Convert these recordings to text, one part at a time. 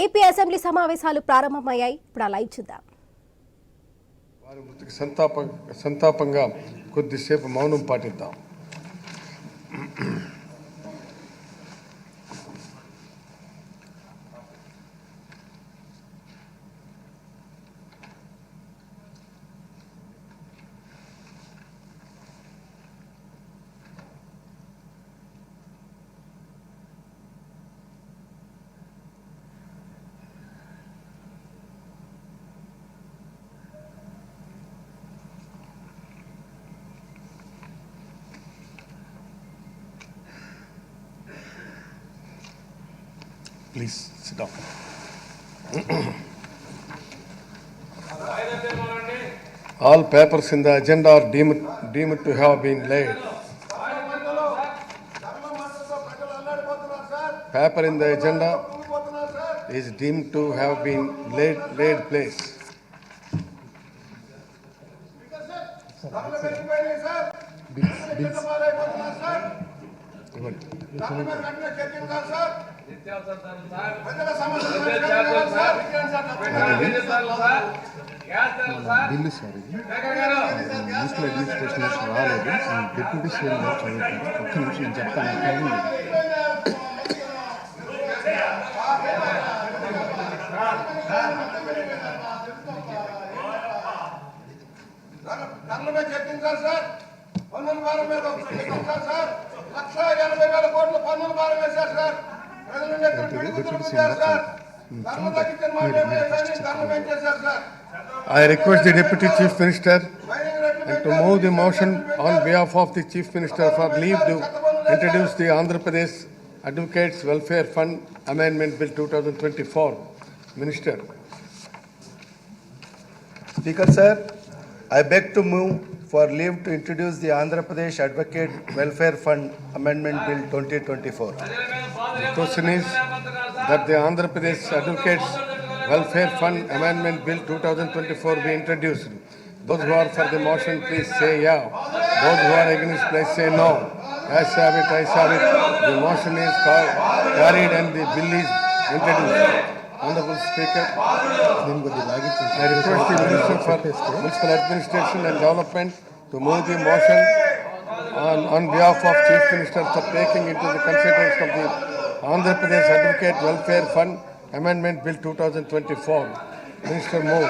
AP assembly సమావేశాలు ప్రారంభమయ్యాయి. ఇప్పుడు లైవ్ చూద్దాం. వారి మృతికి సంతాపంగా కొద్దిసేపు మౌనం పాటిద్దాం. Please sit down. All papers in the agenda are deemed to have been laid. Paper in the agenda is deemed to have been laid place. Bill sir ఇది మున్సిపల్ అడ్మినిస్ట్రేషన్ రాలేదు. డిప్యూటీ సీఎం గారు చదువుతారు. ఒక్క నిమిషం నేను చెప్తాను. I request the Deputy Chief Minister and to move the motion on behalf of the Chief Minister for leave to introduce the Andhra Pradesh Advocates Welfare Fund Amendment Bill 2024. Minister. Speaker Sir, I beg to move for leave to introduce the Andhra Pradesh Advocate Welfare Fund Amendment Bill 2024. The question is that the Andhra Pradesh Advocates Welfare Fund Amendment Bill 2024 be introduced. Those who are for the motion, please say yeah. Those who are against, please say no. Ayes have it, ayes have it. The motion is carried and the bill is introduced. Honorable Speaker, I request the Minister for Municipal Administration and Development to move the motion on behalf of Chief Minister for taking into the consideration of the Andhra Pradesh Advocate Welfare Fund Amendment Bill 2024. Minister, move.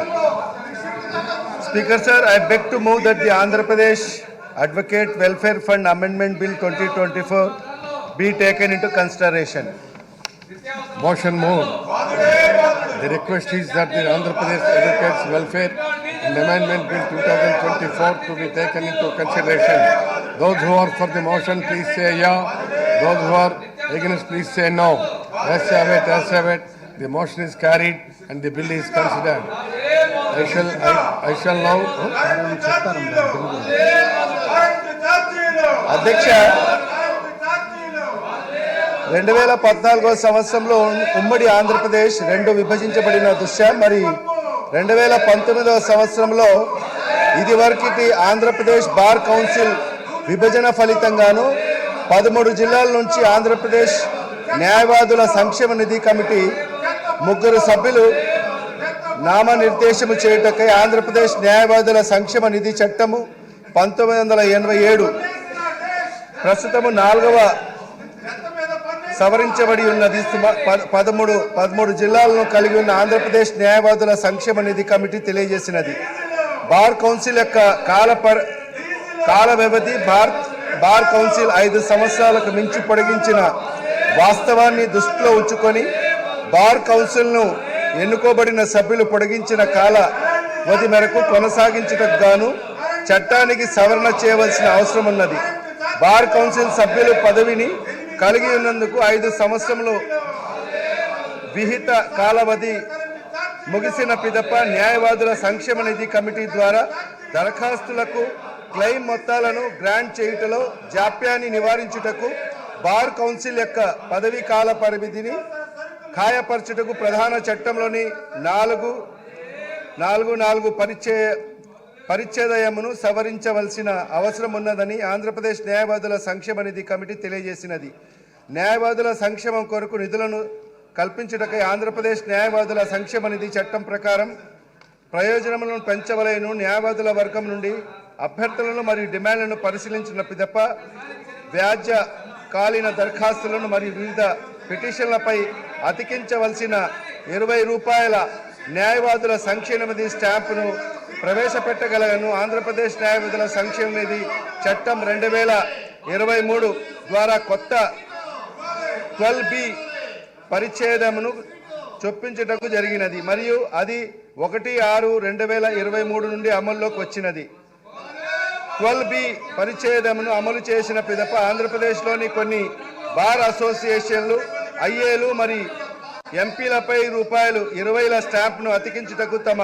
Speaker Sir, I beg to move that the Andhra Pradesh Advocate Welfare Fund Amendment Bill 2024 be taken into consideration. Motion moved. The request is that the Andhra Pradesh Advocates Welfare and Amendment Bill 2024 to be taken into consideration. Those who are for the motion, please say yeah. Those who are against, please say no. Ayes have it, ayes have it. The motion is carried and the bill is considered. I shall now. అధ్యక్ష, 2014 సంవత్సరంలో ఉమ్మడి ఆంధ్రప్రదేశ్ రెండు విభజించబడిన దృష్ట్యా మరి 2019 సంవత్సరంలో ఇదివరకటి Andhra Pradesh bar council విభజన ఫలితంగాను 13 జిల్లాల నుంచి ఆంధ్రప్రదేశ్ న్యాయవాదుల సంక్షేమ నిధి కమిటీ 3 సభ్యులు నామనిర్దేశము చేయుటకై ఆంధ్రప్రదేశ్ న్యాయవాదుల సంక్షేమ నిధి చట్టము 1987 ప్రస్తుతము 4వ సవరించబడి ఉన్నది. 13 జిల్లాలను కలిగి ఉన్న ఆంధ్రప్రదేశ్ న్యాయవాదుల సంక్షేమ నిధి కమిటీ తెలియజేసినది. బార్ కౌన్సిల్ యొక్క కాల వ్యవధి బార్ కౌన్సిల్ 5 సంవత్సరాలకు మించి పొడిగించిన వాస్తవాన్ని దృష్టిలో ఉంచుకొని బార్ కౌన్సిల్ను ఎన్నుకోబడిన సభ్యులు పొడిగించిన కాల వ్యవధి మేరకు కొనసాగించుటకు గాను చట్టానికి సవరణ చేయవలసిన అవసరం ఉన్నది. బార్ కౌన్సిల్ సభ్యులు పదవిని కలిగి ఉన్నందుకు 5 సంవత్సరంలో విహిత కాలావధి ముగిసిన పిదప న్యాయవాదుల సంక్షేమ నిధి కమిటీ ద్వారా దరఖాస్తులకు క్లెయిమ్ మొత్తాలను గ్రాంట్ చేయుటలో జాప్యాన్ని నివారించుటకు బార్ కౌన్సిల్ యొక్క పదవీ కాల పరిమితిని ఖాయపరచుటకు ప్రధాన చట్టంలోని 4 పరిచ్ఛేదమును సవరించవలసిన అవసరం ఉన్నదని ఆంధ్రప్రదేశ్ న్యాయవాదుల సంక్షేమ నిధి కమిటీ తెలియజేసినది. న్యాయవాదుల సంక్షేమం కొరకు నిధులను కల్పించుటకై ఆంధ్రప్రదేశ్ న్యాయవాదుల సంక్షేమ నిధి చట్టం ప్రకారం ప్రయోజనములను పెంచవలెను. న్యాయవాదుల వర్గం నుండి అభ్యర్థులను మరియు డిమాండ్లను పరిశీలించిన పిదప వ్యాజ్య కాలీన దరఖాస్తులను మరియు వివిధ పిటిషన్లపై అతికించవలసిన రూపాయల న్యాయవాదుల సంక్షేమ నిధి స్టాంపును ప్రవేశపెట్టగలను. ఆంధ్రప్రదేశ్ న్యాయవాదుల సంక్షేమ నిధి చట్టం 2023 ద్వారా కొత్త 12B పరిచ్ఛేదమును చొప్పించుటకు జరిగినది మరియు అది 1/6/2023 నుండి అమల్లోకి వచ్చినది. 12B పరిచ్ఛేదమును అమలు చేసిన పిదప ఆంధ్రప్రదేశ్లోని కొన్ని బార్ అసోసియేషన్లు ఐఏలు మరియు ఎంపీలపై రూపాయలు 20ల స్టాంప్ను అతికించుటకు తమ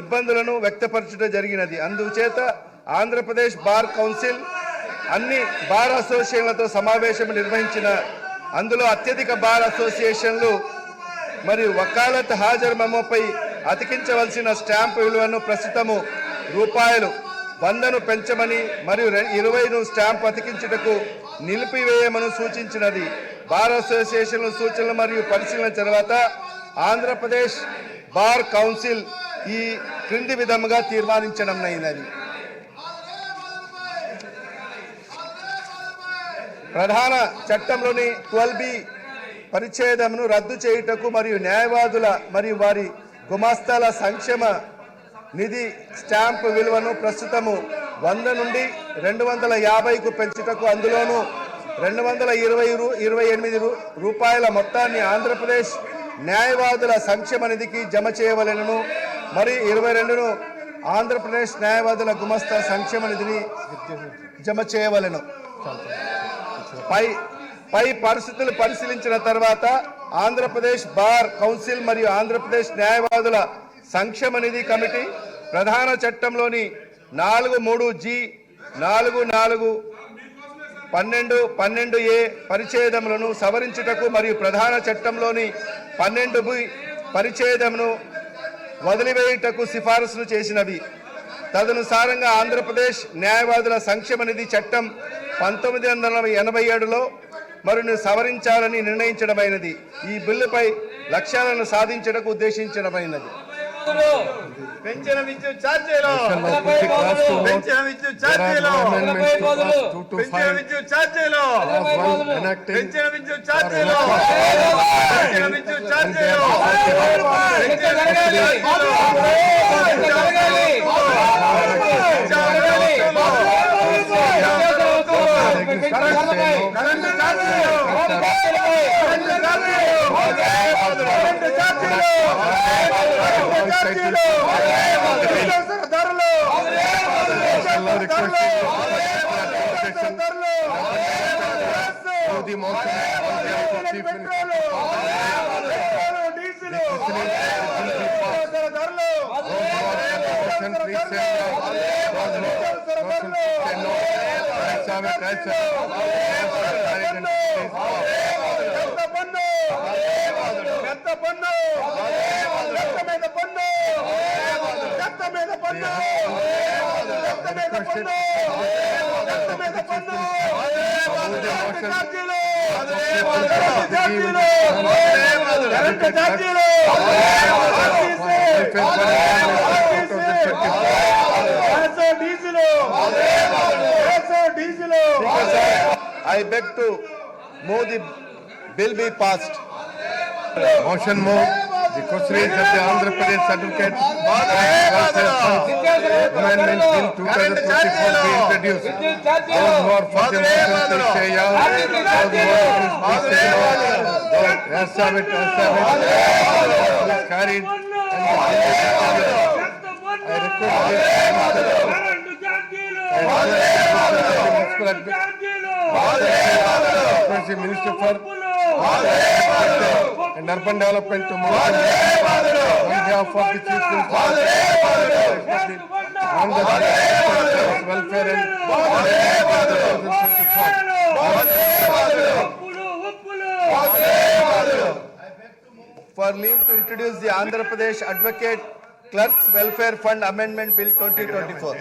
ఇబ్బందులను వ్యక్తపరచడం జరిగినది. అందుచేత ఆంధ్రప్రదేశ్ బార్ కౌన్సిల్ అన్ని బార్ అసోసియేషన్లతో సమావేశం నిర్వహించిన అందులో అత్యధిక బార్ అసోసియేషన్లు మరియు వకాలత్ హాజరు మెమోపై అతికించవలసిన స్టాంపు విలువను ప్రస్తుతము రూపాయలు 100ను పెంచమని మరియు 20ను స్టాంపు అతికించుటకు నిలిపివేయమని సూచించినది. బార్ అసోసియేషన్ల సూచనలు మరియు పరిశీలన తర్వాత ఆంధ్రప్రదేశ్ బార్ కౌన్సిల్ ఈ క్రింది విధముగా తీర్మానించడమైనది. ప్రధాన చట్టంలోని 12B పరిచ్ఛేదమును రద్దు చేయుటకు మరియు న్యాయవాదుల మరియు వారి గుమాస్తాల సంక్షేమ నిధి స్టాంపు విలువను ప్రస్తుతము 100 నుండి 250కు పెంచుటకు అందులోనూ 228 రూపాయల మొత్తాన్ని ఆంధ్రప్రదేశ్ న్యాయవాదుల సంక్షేమ నిధికి జమ చేయవలెను. మరి 22ను ఆంధ్రప్రదేశ్ న్యాయవాదుల గుమస్తా సంక్షేమ నిధిని జమ చేయవలెను. పై పరిస్థితులు పరిశీలించిన తర్వాత ఆంధ్రప్రదేశ్ బార్ కౌన్సిల్ మరియు ఆంధ్రప్రదేశ్ న్యాయవాదుల సంక్షేమ నిధి కమిటీ ప్రధాన చట్టంలోని 4(3)G 4(4)12(12)A పరిచ్ఛేదములను సవరించుటకు మరియు ప్రధాన చట్టంలోని 12B పరిచ్ఛేదమును వదిలివేయుటకు సిఫారసులు చేసినవి. తదనుసారంగా ఆంధ్రప్రదేశ్ న్యాయవాదుల సంక్షేమ నిధి చట్టం 1987లో మరిన్ని సవరించాలని నిర్ణయించడమైనది. ఈ బిల్లుపై లక్ష్యాలను సాధించడానికి ఉద్దేశించడమైనది. పెంచిన విద్యుత్ ఛార్జీలు పెంచిన విద్యుత్ ఛార్జీలు పెంచిన విద్యుత్ ఛార్జీలు పెంచిన విద్యుత్ ఛార్జీలు పెంచిన విద్యుత్ ఛార్జీలు I beg to move the bill be passed. Motion move. The question is that the Andhra Pradesh Advocates Amendment Bill 2024 be introduced. Those who are for the motion please say yeah. Those who are against please say no. Yes, have it. Please carry it. I request the Minister for and urban development to move on behalf of the Chief Minister on the welfare and for leave to introduce the Andhra Pradesh Advocate clerks welfare fund amendment bill 2024.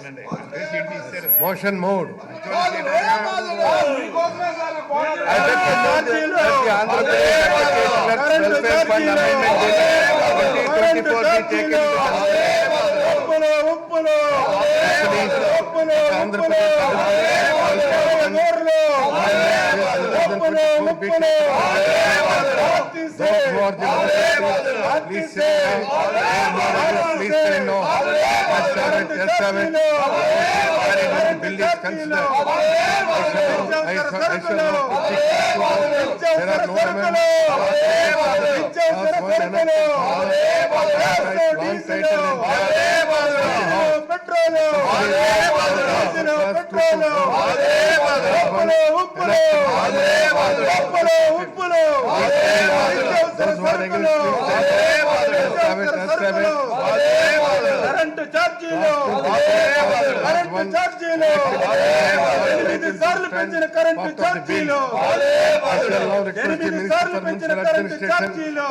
Motion moved. I recommend that the Andhra Pradesh Clerks Welfare Fund Amendment Bill 2024 be taken into Andhra Those who are the motion, please say please say no. Yes, have it. Yes, have it. The bill is considered. I shall not put it. There are no amendments. Long title current ఛార్జీలు ఎనిమిది సార్లు పెంచిన current ఛార్జీలు 8 సార్లు పెంచిన current ఛార్జీలు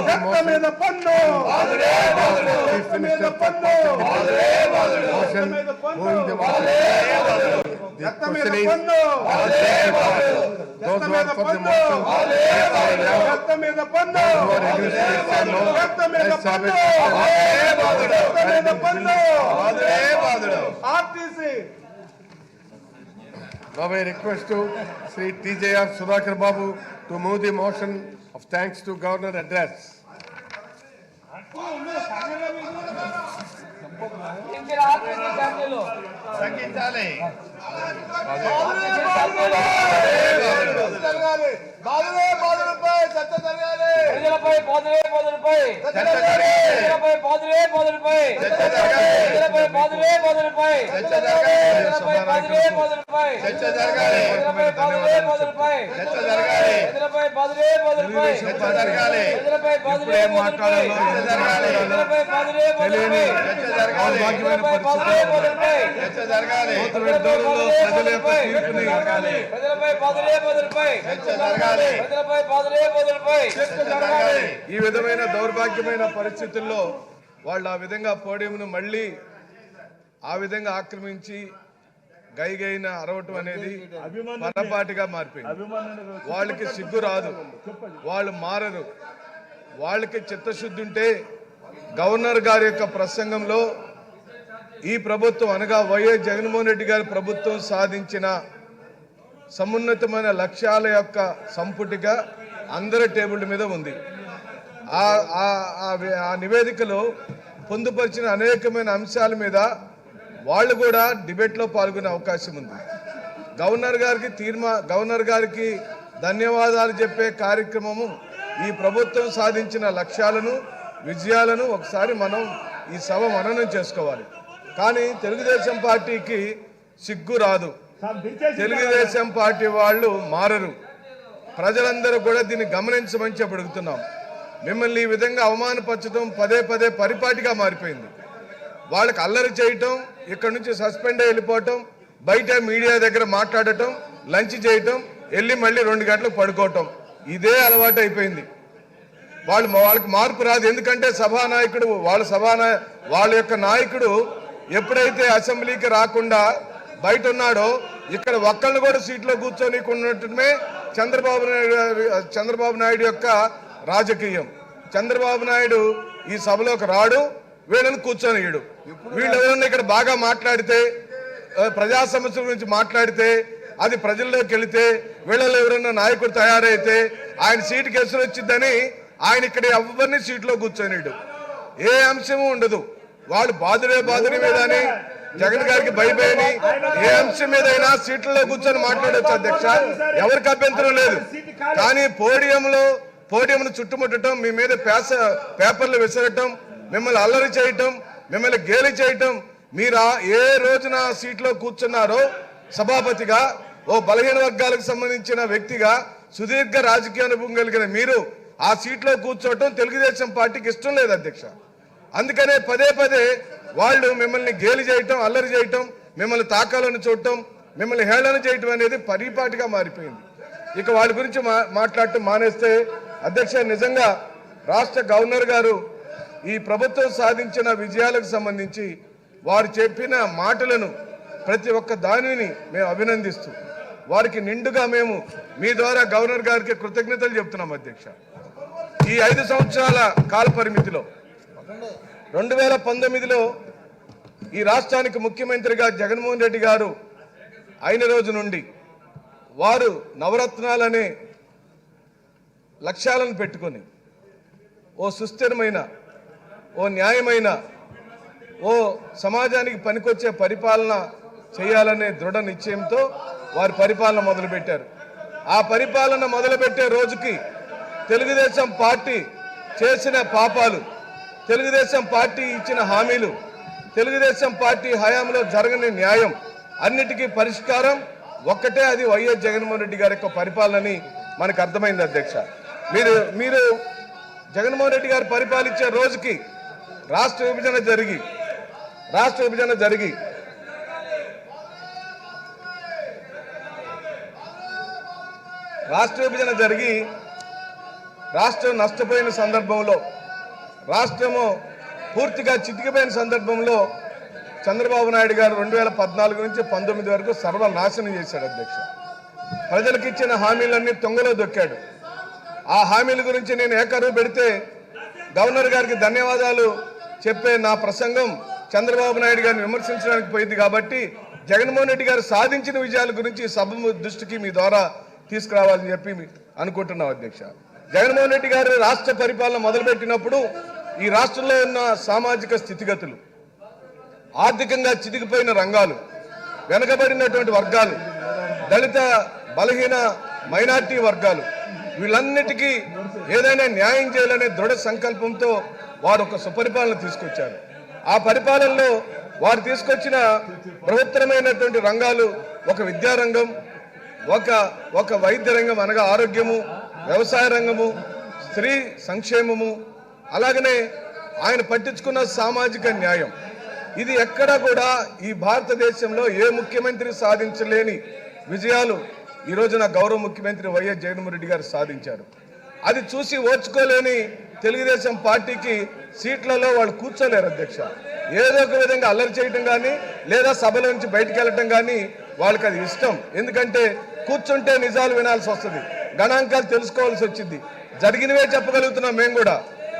చెత్త మీద పన్ను చెత్త మీద పన్ను motion moving the motion. The చెత్త మీద question is పన్ను those who are for the motion, చెత్త మీద పన్ను who are against it, say no. చెత్త మీద Yes, have పన్ను it. చెత్త మీద పన్ను RTC. Now I request to Sri TJR Sudhakar Babu to move the motion of thanks to Governor address. తగ్గించాలి బాధలపై చర్చ జరగాలి ప్రజలపై బాధలే బాధలపై చర్చ జరగాలి ప్రజలపై బాధలే బాధలపై చర్చ జరగాలి ప్రజలపై బాధలే బాధలపై చర్చ జరగాలి ప్రజలపై బాధలే బాధలపై చర్చ జరగాలి ప్రజలపై బాధలే బాధలపై చర్చ జరగాలి ప్రజలపై బాధలే బాధలపై చర్చ జరగాలి ప్రజలపై బాధలే బాధలపై చర్చ జరగాలి ప్రజలపై బాధలే బాధలపై చర్చ జరగాలి ప్రజలపై బాధలే బాధలపై చర్చ జరగాలి ప్రజలపై బాధలే బాధలపై చర్చ జరగాలి ప్రజలపై బాధలే బాధలపై చర్చ జరగాలి. ఈ విధమైన దౌర్భాగ్యమైన పరిస్థితుల్లో వాళ్ళు ఆ విధంగా పోడియంను మళ్ళీ ఆ విధంగా ఆక్రమించి గైగైన అరవటం అనేది పొరపాటుగా మారిపోయింది. వాళ్ళకి సిగ్గు రాదు, వాళ్ళు మారరు. వాళ్ళకి చిత్తశుద్ధి ఉంటే గవర్నర్ గారి యొక్క ప్రసంగంలో ఈ ప్రభుత్వం అనగా వైఎస్ జగన్మోహన్ రెడ్డి గారి ప్రభుత్వం సాధించిన సమున్నతమైన లక్ష్యాల యొక్క సంపుటిగా అందరి టేబుల్ మీద ఉంది. ఆ నివేదికలో పొందుపరిచిన అనేకమైన అంశాల మీద వాళ్ళు కూడా డిబేట్లో పాల్గొనే అవకాశం ఉంది. గవర్నర్ గారికి ధన్యవాదాలు చెప్పే కార్యక్రమము ఈ ప్రభుత్వం సాధించిన లక్ష్యాలను విజయాలను ఒకసారి మనం ఈ సభ మననం చేసుకోవాలి. కానీ తెలుగుదేశం పార్టీకి సిగ్గు రాదు. తెలుగుదేశం పార్టీ వాళ్ళు మారరు. ప్రజలందరూ కూడా దీన్ని గమనించమని చెప్పి అడుగుతున్నాం. మిమ్మల్ని ఈ విధంగా అవమానపరచడం పదే పదే పరిపాటిగా మారిపోయింది. వాళ్ళకి అల్లరి చేయటం, ఇక్కడ నుంచి సస్పెండ్ అయ్యి వెళ్ళిపోవటం, బయట మీడియా దగ్గర మాట్లాడటం, లంచ్ చేయటం, వెళ్ళి మళ్ళీ 2 గంటలకు పడుకోవటం, ఇదే అలవాటు అయిపోయింది. వాళ్ళకి మార్పు రాదు. ఎందుకంటే సభానాయకుడు వాళ్ళ యొక్క నాయకుడు ఎప్పుడైతే అసెంబ్లీకి రాకుండా బయట ఉన్నాడో ఇక్కడ ఒక్కళ్ళు కూడా సీట్లో కూర్చొని ఉన్నట్టుమే చంద్రబాబు నాయుడు యొక్క రాజకీయం. చంద్రబాబు నాయుడు ఈ సభలోకి రాడు, వీళ్ళని కూర్చొనియడు. వీళ్ళు ఎవరన్నా ఇక్కడ బాగా మాట్లాడితే, ప్రజా సమస్యల గురించి మాట్లాడితే, అది ప్రజల్లోకి వెళితే, వీళ్ళలో ఎవరన్నా నాయకుడు తయారైతే ఆయన సీటుకి ఎసురు వచ్చిందని ఆయన ఇక్కడ ఎవరిని సీట్లో కూర్చొనిడు. ఏ అంశము ఉండదు. వాళ్ళు బాధుడే మీద అని జగన్ గారికి భయపడి ఏ అంశం మీదైనా సీట్లలో కూర్చొని మాట్లాడవచ్చు అధ్యక్ష, ఎవరికి అభ్యంతరం లేదు. కానీ పోడియంను చుట్టుముట్టడం, మీ మీద పేపర్లు విసరటం, మిమ్మల్ని అల్లరి చేయటం, మిమ్మల్ని గేలి చేయటం, మీరు ఏ రోజున సీట్లో కూర్చున్నారో సభాపతిగా, ఓ బలహీన వర్గాలకు సంబంధించిన వ్యక్తిగా, సుదీర్ఘ రాజకీయ అనుభవం కలిగిన మీరు ఆ సీట్లో కూర్చోవటం తెలుగుదేశం పార్టీకి ఇష్టం లేదు అధ్యక్ష. అందుకనే పదే పదే వాళ్ళు మిమ్మల్ని గేలి చేయటం, అల్లరి చేయటం, మిమ్మల్ని తాకాలని చూడటం, మిమ్మల్ని హేళన చేయటం అనేది పరిపాటిగా మారిపోయింది. ఇక వాళ్ళ గురించి మాట్లాడటం మానేస్తే అధ్యక్ష, నిజంగా రాష్ట్ర గవర్నర్ గారు ఈ ప్రభుత్వం సాధించిన విజయాలకు సంబంధించి వారు చెప్పిన మాటలను ప్రతి ఒక్క దానిని మేము అభినందిస్తూ వారికి నిండుగా మేము మీ ద్వారా గవర్నర్ గారికి కృతజ్ఞతలు చెప్తున్నాం అధ్యక్ష. ఈ 5 సంవత్సరాల కాల పరిమితిలో 2019లో ఈ రాష్ట్రానికి ముఖ్యమంత్రిగా జగన్మోహన్ రెడ్డి గారు అయిన రోజు నుండి వారు నవరత్నాలనే లక్ష్యాలను పెట్టుకొని ఓ సుస్థిరమైన, ఓ న్యాయమైన, ఓ సమాజానికి పనికొచ్చే పరిపాలన చేయాలనే దృఢ నిశ్చయంతో వారి పరిపాలన మొదలుపెట్టారు. ఆ పరిపాలన మొదలుపెట్టే రోజుకి తెలుగుదేశం పార్టీ చేసిన పాపాలు, తెలుగుదేశం పార్టీ ఇచ్చిన హామీలు, తెలుగుదేశం పార్టీ హయాంలో జరగని న్యాయం అన్నిటికీ పరిష్కారం ఒక్కటే, అది వైఎస్ జగన్మోహన్ రెడ్డి గారి యొక్క పరిపాలనని మనకు అర్థమైంది అధ్యక్ష. మీరు జగన్మోహన్ రెడ్డి గారు పరిపాలించే రోజుకి రాష్ట్ర విభజన జరిగి రాష్ట్రం నష్టపోయిన సందర్భంలో, రాష్ట్రము పూర్తిగా చితికిపోయిన సందర్భంలో చంద్రబాబు నాయుడు గారు 2014 నుంచి 19 వరకు సర్వనాశనం చేశాడు అధ్యక్ష. ప్రజలకు ఇచ్చిన హామీలన్నీ తొంగలో దొక్కాడు. ఆ హామీల గురించి నేను ఏకరువు పెడితే గవర్నర్ గారికి ధన్యవాదాలు చెప్పే నా ప్రసంగం చంద్రబాబు నాయుడు గారిని విమర్శించడానికి పోయింది. కాబట్టి జగన్మోహన్ రెడ్డి గారు సాధించిన విజయాల గురించి సభ దృష్టికి మీ ద్వారా తీసుకురావాలని చెప్పి అనుకుంటున్నాం అధ్యక్ష. జగన్మోహన్ రెడ్డి గారు రాష్ట్ర పరిపాలన మొదలుపెట్టినప్పుడు ఈ రాష్ట్రంలో ఉన్న సామాజిక స్థితిగతులు, ఆర్థికంగా చితికిపోయిన రంగాలు, వెనుకబడినటువంటి వర్గాలు, దళిత బలహీన మైనార్టీ వర్గాలు, వీళ్ళన్నిటికీ ఏదైనా న్యాయం చేయాలనే దృఢ సంకల్పంతో వారు ఒక సుపరిపాలన తీసుకొచ్చారు. ఆ పరిపాలనలో వారు తీసుకొచ్చిన బృహత్తరమైనటువంటి రంగాలు ఒక విద్యారంగం, ఒక వైద్య రంగం అనగా ఆరోగ్యము, వ్యవసాయ రంగము, స్త్రీ సంక్షేమము, అలాగనే ఆయన పట్టించుకున్న సామాజిక న్యాయం. ఇది ఎక్కడా కూడా ఈ భారతదేశంలో ఏ ముఖ్యమంత్రి సాధించలేని విజయాలు ఈ రోజున గౌరవ ముఖ్యమంత్రి వైఎస్ జగన్మోహన్ రెడ్డి గారు సాధించారు. అది చూసి ఓర్చుకోలేని తెలుగుదేశం పార్టీకి సీట్లలో వాళ్ళు కూర్చోలేరు అధ్యక్ష. ఏదో ఒక విధంగా అల్లరి చేయటం కానీ లేదా సభల నుంచి బయటకు వెళ్ళటం కానీ వాళ్ళకి అది ఇష్టం. ఎందుకంటే కూర్చుంటే నిజాలు వినాల్సి వస్తుంది, గణాంకాలు తెలుసుకోవాల్సి వచ్చింది. జరిగినవే చెప్పగలుగుతున్నాం మేము కూడా,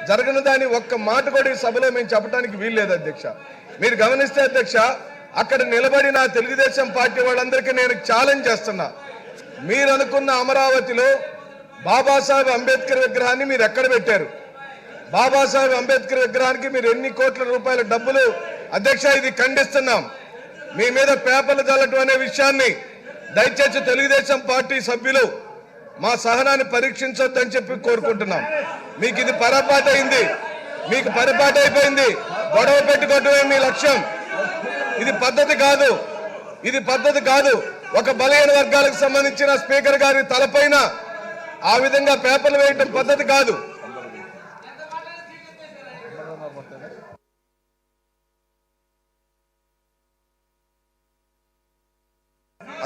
జరగని దాన్ని ఒక్క మాట కూడా ఈ సభలో మేము చెప్పడానికి వీల్లేదు అధ్యక్ష. మీరు గమనిస్తే అధ్యక్ష, అక్కడ నిలబడిన తెలుగుదేశం పార్టీ వాళ్ళందరికీ నేను ఛాలెంజ్ చేస్తున్నా. మీరు అనుకున్న అమరావతిలో బాబాసాహెబ్ అంబేద్కర్ విగ్రహాన్ని మీరు ఎక్కడ పెట్టారు? బాబాసాహెబ్ అంబేద్కర్ విగ్రహానికి మీరు ఎన్ని కోట్ల రూపాయల డబ్బులు? అధ్యక్ష, ఇది ఖండిస్తున్నాం. మీ మీద పేపర్లు చల్లటం అనే విషయాన్ని దయచేసి తెలుగుదేశం పార్టీ సభ్యులు మా సహనాన్ని పరీక్షించొద్దని చెప్పి కోరుకుంటున్నాం. మీకు ఇది పొరపాటు అయింది, మీకు పొరపాటు అయిపోయింది. గొడవ పెట్టుకోవటమే మీ లక్ష్యం. ఇది పద్ధతి కాదు. ఒక బలహీన వర్గాలకు సంబంధించిన స్పీకర్ గారి తలపైన ఆ విధంగా పేపర్లు వేయటం పద్ధతి కాదు.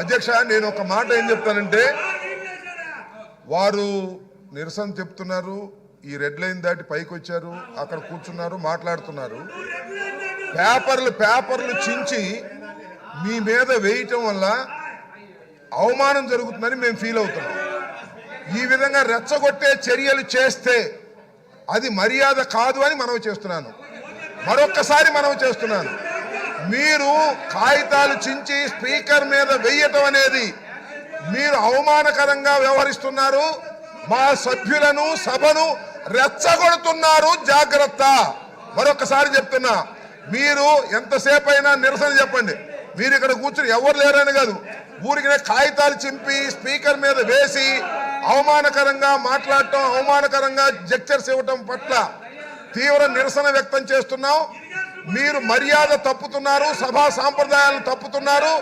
అధ్యక్ష, నేను ఒక మాట ఏం చెప్తానంటే, వారు నిరసన చెప్తున్నారు, ఈ రెడ్ లైన్ దాటి పైకి వచ్చారు, అక్కడ కూర్చున్నారు, మాట్లాడుతున్నారు. పేపర్లు చించి మీ మీద వేయటం వల్ల అవమానం జరుగుతుందని మేము ఫీల్ అవుతున్నాం. ఈ విధంగా రెచ్చగొట్టే చర్యలు చేస్తే అది మర్యాద కాదు అని మనవి చేస్తున్నాను. మరొక్కసారి మనవి చేస్తున్నాను, మీరు కాగితాలు చించి స్పీకర్ మీద వేయటం అనేది మీరు అవమానకరంగా వ్యవహరిస్తున్నారు. మా సభ్యులను, సభను రెచ్చగొడుతున్నారు. జాగ్రత్త. మరొకసారి చెప్తున్నా, మీరు ఎంతసేపు అయినా నిరసన చెప్పండి. మీరు ఇక్కడ కూర్చుని ఎవరు లేరని కాదు, ఊరికి కాగితాలు చింపి స్పీకర్ మీద వేసి అవమానకరంగా మాట్లాడటం, అవమానకరంగా జెక్చర్స్ ఇవ్వటం పట్ల తీవ్ర నిరసన వ్యక్తం చేస్తున్నాం. మీరు మర్యాద తప్పుతున్నారు, సభా సాంప్రదాయాలు తప్పుతున్నారు.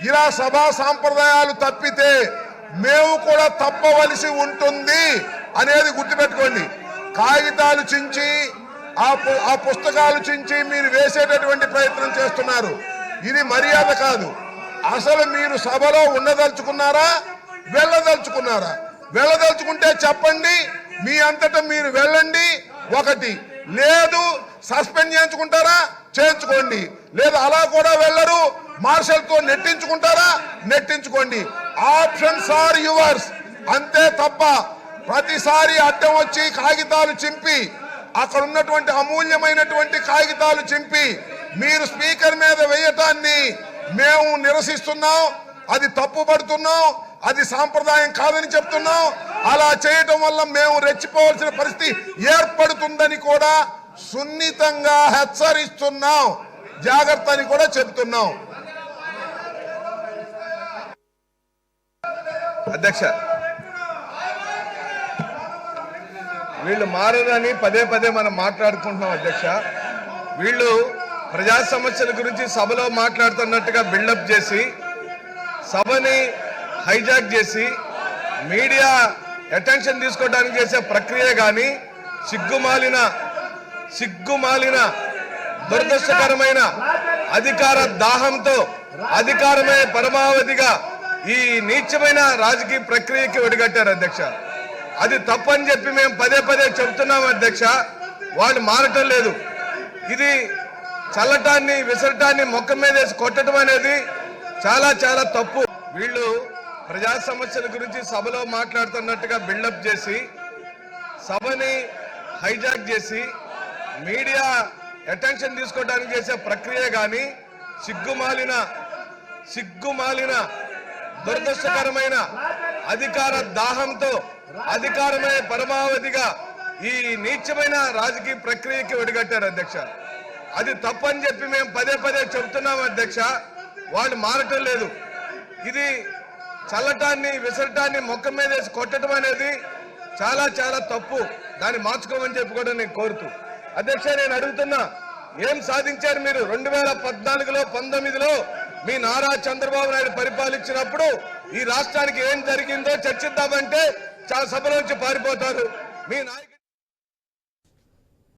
ఇలా సభా సాంప్రదాయాలు తప్పితే మేము కూడా తప్పవలసి ఉంటుంది అనేది గుర్తుపెట్టుకోండి. కాగితాలు చించి ఆ పుస్తకాలు చించి మీరు వేసేటటువంటి ప్రయత్నం చేస్తున్నారు. ఇది మర్యాద కాదు. అసలు మీరు సభలో ఉండదలుచుకున్నారా, వెళ్ళదలుచుకున్నారా? వెళ్ళదలుచుకుంటే చెప్పండి, మీ అంతటా మీరు వెళ్ళండి. ఒకటి లేదు సస్పెండ్ చేయించుకుంటారా చేయించుకోండి, లేదు అలా కూడా వెళ్ళరు మార్షల్తో నెట్టించుకుంటారా నెట్టించుకోండి. Options are yours. అంతే తప్ప ప్రతిసారి అడ్డం వచ్చి కాగితాలు చింపి అక్కడ ఉన్నటువంటి అమూల్యమైనటువంటి కాగితాలు చింపి మీరు స్పీకర్ మీద వేయటాన్ని మేము నిరసిస్తున్నాం. అది తప్పుపడుతున్నాం, అది సాంప్రదాయం కాదని చెప్తున్నాం. అలా చేయటం వల్ల మేము రెచ్చిపోవాల్సిన పరిస్థితి ఏర్పడుతుందని కూడా సున్నితంగా హెచ్చరిస్తున్నాం, జాగ్రత్త అని కూడా చెప్తున్నాం. అధ్యక్ష, వీళ్ళు మారదని పదే పదే మనం మాట్లాడుకుంటున్నాం అధ్యక్ష. వీళ్ళు ప్రజా సమస్యల గురించి సభలో మాట్లాడుతున్నట్టుగా బిల్డప్ చేసి సభని హైజాక్ చేసి మీడియా అటెన్షన్ తీసుకోవడానికి చేసే ప్రక్రియ కానీ సిగ్గుమాలిన దురదృష్టకరమైన అధికార దాహంతో అధికారమే పరమావధిగా ఈ నీచమైన రాజకీయ ప్రక్రియకి ఒడిగట్టారు అధ్యక్ష. అది తప్పని చెప్పి మేము పదే పదే చెబుతున్నాం అధ్యక్ష. వాళ్ళు మారటం లేదు. ఇది చల్లటాన్ని విసరటాన్ని మొక్క మీద వేసి కొట్టడం అనేది చాలా చాలా తప్పు. వీళ్ళు ప్రజా సమస్యల గురించి సభలో మాట్లాడుతున్నట్టుగా బిల్డప్ చేసి సభని హైజాక్ చేసి మీడియా అటెన్షన్ తీసుకోవడానికి చేసే ప్రక్రియ కానీ సిగ్గుమాలిన దురదృష్టకరమైన అధికార దాహంతో అధికారమే పరమావధిగా ఈ నీచమైన రాజకీయ ప్రక్రియకి ఒడిగట్టారు అధ్యక్ష. అది తప్పని చెప్పి మేము పదే పదే చెబుతున్నాం అధ్యక్ష. వాళ్ళు మారటం లేదు. ఇది చల్లటాన్ని విసరటాన్ని మొక్క మీద వేసి కొట్టడం అనేది చాలా చాలా తప్పు. దాన్ని మార్చుకోమని చెప్పి కూడా నేను కోరుతూ అధ్యక్ష, నేను అడుగుతున్నా, ఏం సాధించారు మీరు? 2014లో 19లో మీ నారా చంద్రబాబు నాయుడు పరిపాలించినప్పుడు ఈ రాష్ట్రానికి ఏం జరిగిందో చర్చిద్దామంటే చాలా సభలోంచి పారిపోతారు. మీ నాయకులు